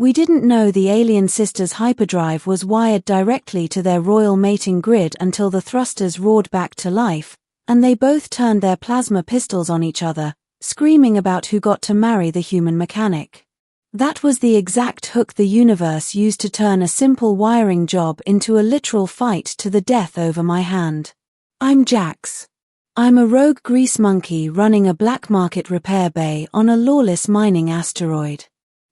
We didn't know the alien sisters' hyperdrive was wired directly to their royal mating grid until the thrusters roared back to life, and they both turned their plasma pistols on each other, screaming about who got to marry the human mechanic. That was the exact hook the universe used to turn a simple wiring job into a literal fight to the death over my hand. I'm Jax. I'm a rogue grease monkey running a black market repair bay on a lawless mining asteroid.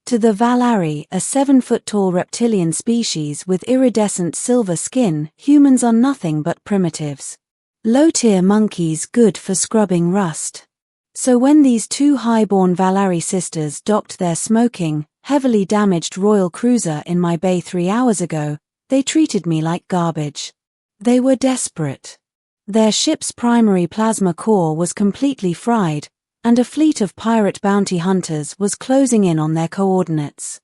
To the Valari, a 7-foot-tall reptilian species with iridescent silver skin, humans are nothing but primitives. Low-tier monkeys good for scrubbing rust. So when these two high-born Valari sisters docked their smoking, heavily damaged royal cruiser in my bay 3 hours ago, they treated me like garbage. They were desperate. Their ship's primary plasma core was completely fried, and a fleet of pirate bounty hunters was closing in on their coordinates.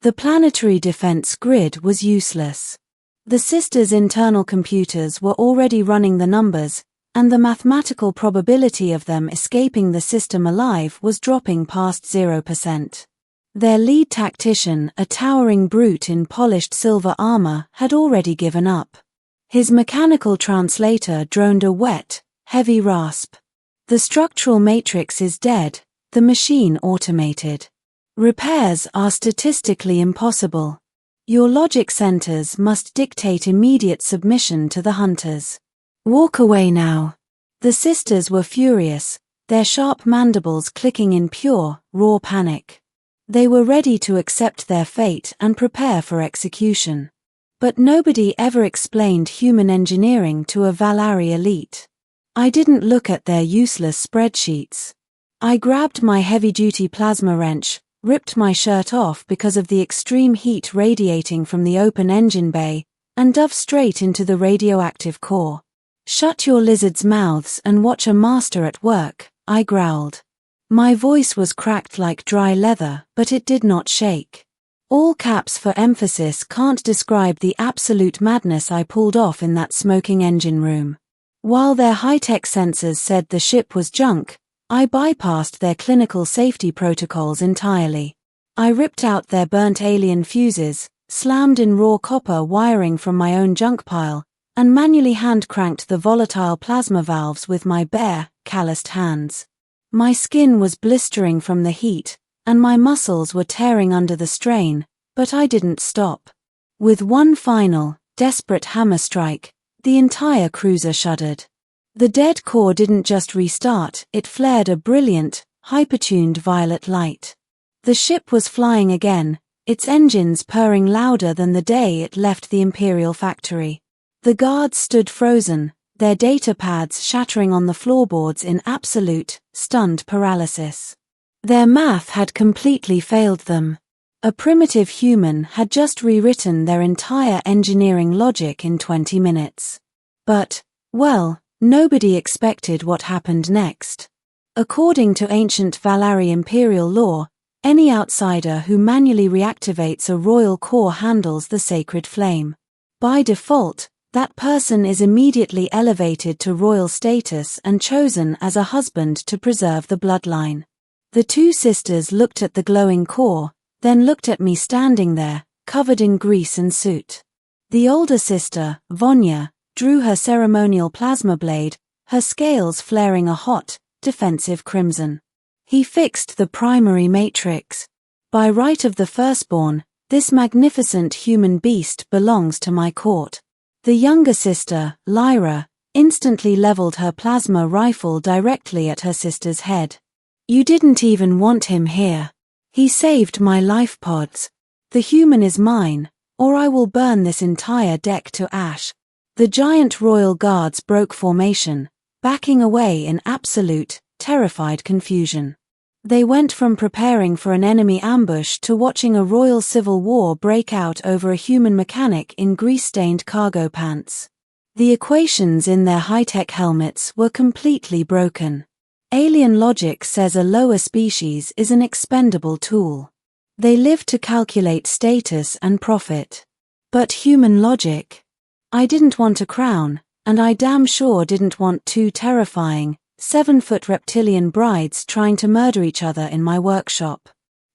The planetary defense grid was useless. The sisters' internal computers were already running the numbers, and the mathematical probability of them escaping the system alive was dropping past 0%. Their lead tactician, a towering brute in polished silver armor, had already given up. His mechanical translator droned a wet, heavy rasp. The structural matrix is dead, the machine automated. Repairs are statistically impossible. Your logic centers must dictate immediate submission to the hunters. Walk away now. The sisters were furious, their sharp mandibles clicking in pure, raw panic. They were ready to accept their fate and prepare for execution. But nobody ever explained human engineering to a Valari elite. I didn't look at their useless spreadsheets. I grabbed my heavy-duty plasma wrench, ripped my shirt off because of the extreme heat radiating from the open engine bay, and dove straight into the radioactive core. "Shut your lizards' mouths and watch a master at work," I growled. My voice was cracked like dry leather, but it did not shake. All caps for emphasis can't describe the absolute madness I pulled off in that smoking engine room. While their high-tech sensors said the ship was junk, I bypassed their clinical safety protocols entirely. I ripped out their burnt alien fuses, slammed in raw copper wiring from my own junk pile, and manually hand-cranked the volatile plasma valves with my bare, calloused hands. My skin was blistering from the heat, and my muscles were tearing under the strain, but I didn't stop. With one final, desperate hammer strike, the entire cruiser shuddered. The dead core didn't just restart, it flared a brilliant, hypertuned violet light. The ship was flying again, its engines purring louder than the day it left the Imperial factory. The guards stood frozen, their data pads shattering on the floorboards in absolute, stunned paralysis. Their math had completely failed them. A primitive human had just rewritten their entire engineering logic in 20 minutes. But, well, nobody expected what happened next. According to ancient Valari imperial law, any outsider who manually reactivates a royal core handles the sacred flame. By default, that person is immediately elevated to royal status and chosen as a husband to preserve the bloodline. The two sisters looked at the glowing core, then looked at me standing there, covered in grease and soot. The older sister, Vanya, drew her ceremonial plasma blade, her scales flaring a hot, defensive crimson. He fixed the primary matrix. By right of the firstborn, this magnificent human beast belongs to my court. The younger sister, Lyra, instantly leveled her plasma rifle directly at her sister's head. "You didn't even want him here. He saved my life pods. The human is mine, or I will burn this entire deck to ash." The giant royal guards broke formation, backing away in absolute, terrified confusion. They went from preparing for an enemy ambush to watching a royal civil war break out over a human mechanic in grease-stained cargo pants. The equations in their high-tech helmets were completely broken. Alien logic says a lower species is an expendable tool. They live to calculate status and profit. But human logic? I didn't want a crown, and I damn sure didn't want two terrifying, 7-foot reptilian brides trying to murder each other in my workshop.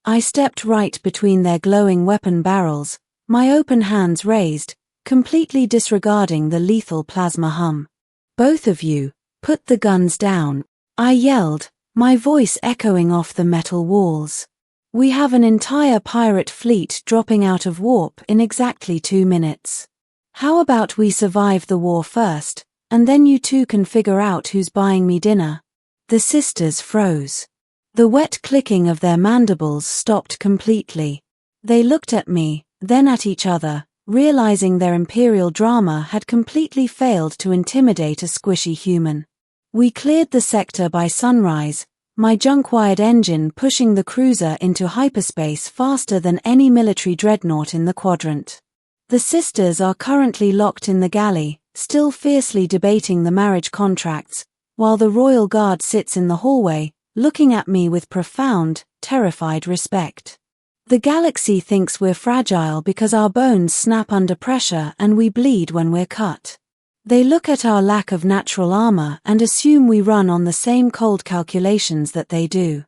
I stepped right between their glowing weapon barrels, my open hands raised, completely disregarding the lethal plasma hum. "Both of you, put the guns down," I yelled, my voice echoing off the metal walls. "We have an entire pirate fleet dropping out of warp in exactly 2 minutes. How about we survive the war first, and then you two can figure out who's buying me dinner?" The sisters froze. The wet clicking of their mandibles stopped completely. They looked at me, then at each other, realizing their imperial drama had completely failed to intimidate a squishy human. We cleared the sector by sunrise, my junk-wired engine pushing the cruiser into hyperspace faster than any military dreadnought in the quadrant. The sisters are currently locked in the galley, still fiercely debating the marriage contracts, while the royal guard sits in the hallway, looking at me with profound, terrified respect. The galaxy thinks we're fragile because our bones snap under pressure and we bleed when we're cut. They look at our lack of natural armor and assume we run on the same cold calculations that they do.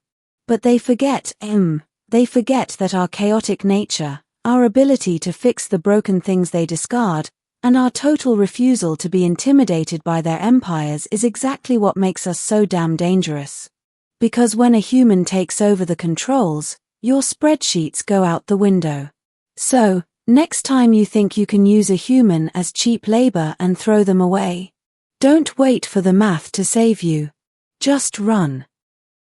But they forget that our chaotic nature, our ability to fix the broken things they discard, and our total refusal to be intimidated by their empires is exactly what makes us so damn dangerous. Because when a human takes over the controls, your spreadsheets go out the window. So, next time you think you can use a human as cheap labor and throw them away, don't wait for the math to save you. Just run.